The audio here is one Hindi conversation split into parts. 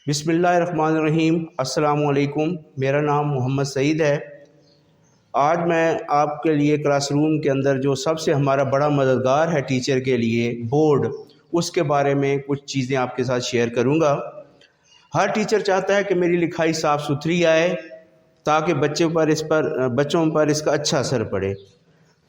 बिस्मिल्लाहिर्रहमानिर्रहीम। अस्सलामु अलैकुम। मेरा नाम मोहम्मद सईद है। आज मैं आपके लिए क्लासरूम के अंदर जो सबसे हमारा बड़ा मददगार है टीचर के लिए, बोर्ड, उसके बारे में कुछ चीज़ें आपके साथ शेयर करूंगा। हर टीचर चाहता है कि मेरी लिखाई साफ़ सुथरी आए ताकि बच्चों पर इसका अच्छा असर पड़े।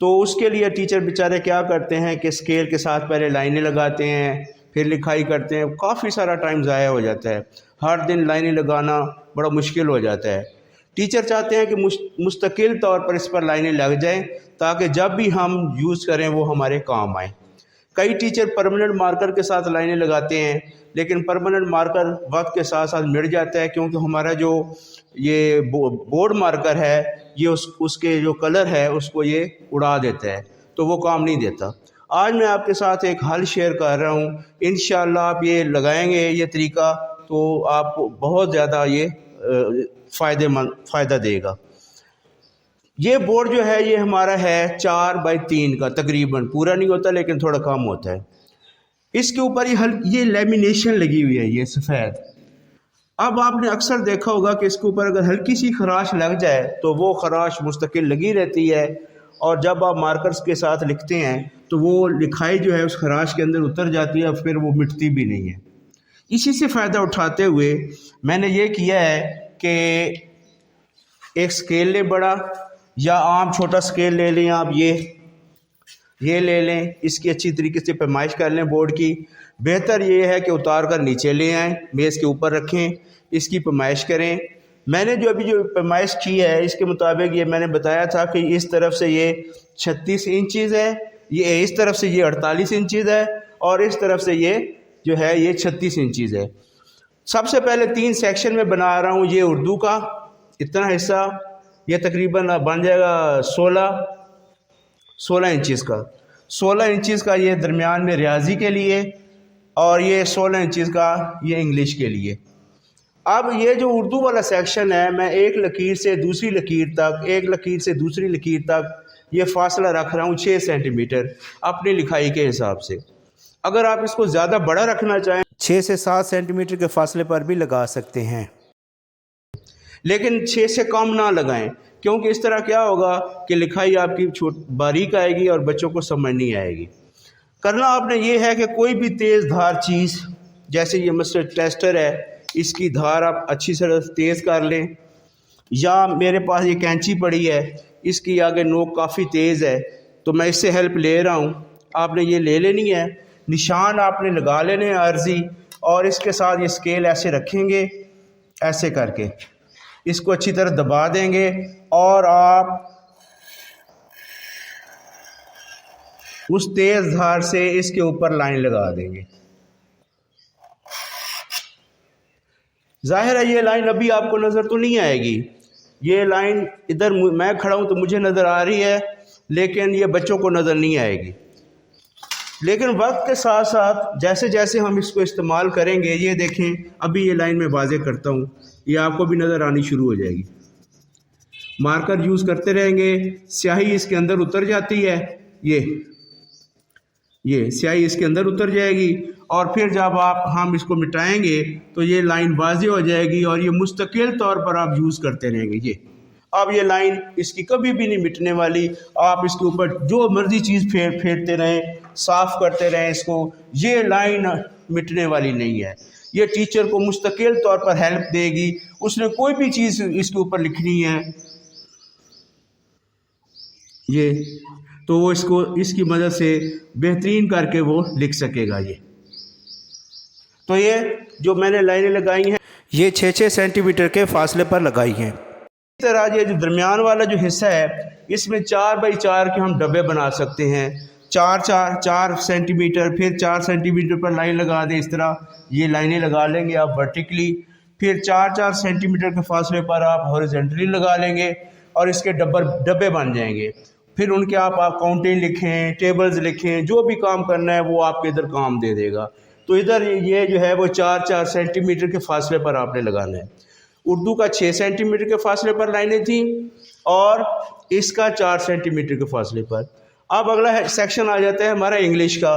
तो उसके लिए टीचर बेचारे क्या करते हैं कि स्केल के साथ पहले लाइनें लगाते हैं, फिर लिखाई करते हैं। काफ़ी सारा टाइम ज़ाया हो जाता है। हर दिन लाइनें लगाना बड़ा मुश्किल हो जाता है। टीचर चाहते हैं कि मुस्तकिल तौर पर इस पर लाइनें लग जाएं ताकि जब भी हम यूज़ करें वो हमारे काम आए। कई टीचर परमानेंट मार्कर के साथ लाइनें लगाते हैं, लेकिन परमानेंट मार्कर वक्त के साथ साथ मिट जाता है, क्योंकि हमारा जो ये बोर्ड मार्कर है ये उसके जो कलर है उसको ये उड़ा देता है, तो वो काम नहीं देता। आज मैं आपके साथ एक हल शेयर कर रहा हूँ। इंशाअल्लाह आप ये लगाएंगे ये तरीका तो आपको बहुत ज़्यादा ये फ़ायदा देगा। ये बोर्ड जो है ये हमारा है 4x3 का, तकरीबन पूरा नहीं होता लेकिन थोड़ा कम होता है। इसके ऊपर ये लेमिनेशन लगी हुई है, ये सफ़ेद। अब आपने अक्सर देखा होगा कि इसके ऊपर अगर हल्की सी खराश लग जाए तो वो खराश मुस्तकिल लगी रहती है, और जब आप मार्कर्स के साथ लिखते हैं तो वो लिखाई जो है उस खराश के अंदर उतर जाती है, फिर वो मिटती भी नहीं है। इसी से फ़ायदा उठाते हुए मैंने ये किया है कि एक स्केल लें बड़ा, या आम छोटा स्केल ले लें आप, ये ले लें। इसकी अच्छी तरीके से पैमाइश कर लें बोर्ड की। बेहतर ये है कि उतार कर नीचे ले आएँ, मेज़ के ऊपर रखें, इसकी पैमाइश करें। मैंने जो पैमाइश की है इसके मुताबिक ये मैंने बताया था कि इस तरफ से ये 36 इंचज़ है, ये इस तरफ से ये 48 इंचज़ है, और इस तरफ से ये जो है ये 36 इंचज़ है। सबसे पहले 3 सेक्शन में बना रहा हूँ। ये उर्दू का इतना हिस्सा, ये तकरीबन बन जाएगा 16 इंचज़ का। 16 इंचज़ का ये दरमियान में रियाजी के लिए, और ये 16 इंचज़ का ये इंग्लिश के लिए। अब ये जो उर्दू वाला सेक्शन है, मैं एक लकीर से दूसरी लकीर तक, एक लकीर से दूसरी लकीर तक ये फासला रख रहा हूँ 6 सेंटीमीटर अपनी लिखाई के हिसाब से। अगर आप इसको ज़्यादा बड़ा रखना चाहें 6 से 7 सेंटीमीटर के फासले पर भी लगा सकते हैं, लेकिन 6 से कम ना लगाएं, क्योंकि इस तरह क्या होगा कि लिखाई आपकी बारीक आएगी और बच्चों को समझ नहीं आएगी। करना आपने ये है कि कोई भी तेज़ धार चीज़, जैसे ये मस्टर टेस्टर है, इसकी धार आप अच्छी तरह तेज़ कर लें, या मेरे पास ये कैंची पड़ी है, इसकी आगे नोक काफ़ी तेज़ है तो मैं इससे हेल्प ले रहा हूँ। आपने ये ले लेनी है, निशान आपने लगा लेने हैं अर्जी, और इसके साथ ये स्केल ऐसे रखेंगे, ऐसे करके इसको अच्छी तरह दबा देंगे, और आप उस तेज़ धार से इसके ऊपर लाइन लगा देंगे। जाहिर है ये लाइन अभी आपको नज़र तो नहीं आएगी, ये लाइन इधर मैं खड़ा हूँ तो मुझे नज़र आ रही है, लेकिन ये बच्चों को नज़र नहीं आएगी। लेकिन वक्त के साथ साथ जैसे जैसे हम इसको इस्तेमाल करेंगे, ये देखें अभी ये लाइन मैं वाज़े करता हूँ, ये आपको भी नज़र आनी शुरू हो जाएगी। मार्कर यूज़ करते रहेंगे, स्याही इसके अंदर उतर जाती है, ये स्याही इसके अंदर उतर जाएगी, और फिर जब हम इसको मिटाएंगे तो ये लाइन वाज़े हो जाएगी, और ये मुस्तकिल तौर पर आप यूज़ करते रहेंगे। ये अब ये लाइन इसकी कभी भी नहीं मिटने वाली। आप इसके ऊपर जो मर्ज़ी चीज़ फेरते रहें, साफ़ करते रहें इसको, ये लाइन मिटने वाली नहीं है। ये टीचर को मुस्तकिल तौर पर हेल्प देगी। उसने कोई भी चीज़ इसके ऊपर लिखनी है ये, तो वो इसकी मदद से बेहतरीन करके वो लिख सकेगा। तो ये जो मैंने लाइनें लगाई हैं ये 6-6 सेंटीमीटर के फासले पर लगाई हैं। इस तरह ये जो दरमियान वाला जो हिस्सा है, इसमें 4x4 के हम डब्बे बना सकते हैं। 4 सेंटीमीटर, फिर 4 सेंटीमीटर पर लाइन लगा दें। इस तरह ये लाइनें लगा लेंगे आप वर्टिकली, फिर 4 सेंटीमीटर के फासले पर आप हॉरिजॉन्टली लगा लेंगे, और इसके डब्बे बन जाएंगे। फिर उनके आप काउंटिंग लिखें, टेबल्स लिखें, जो भी काम करना है वो आपके इधर काम दे देगा। तो इधर ये जो है वो 4 सेंटीमीटर के फासले पर आपने लगाना है। उर्दू का 6 सेंटीमीटर के फासले पर लाइनें थी, और इसका 4 सेंटीमीटर के फासले पर। अब अगला सेक्शन आ जाता है हमारा इंग्लिश का।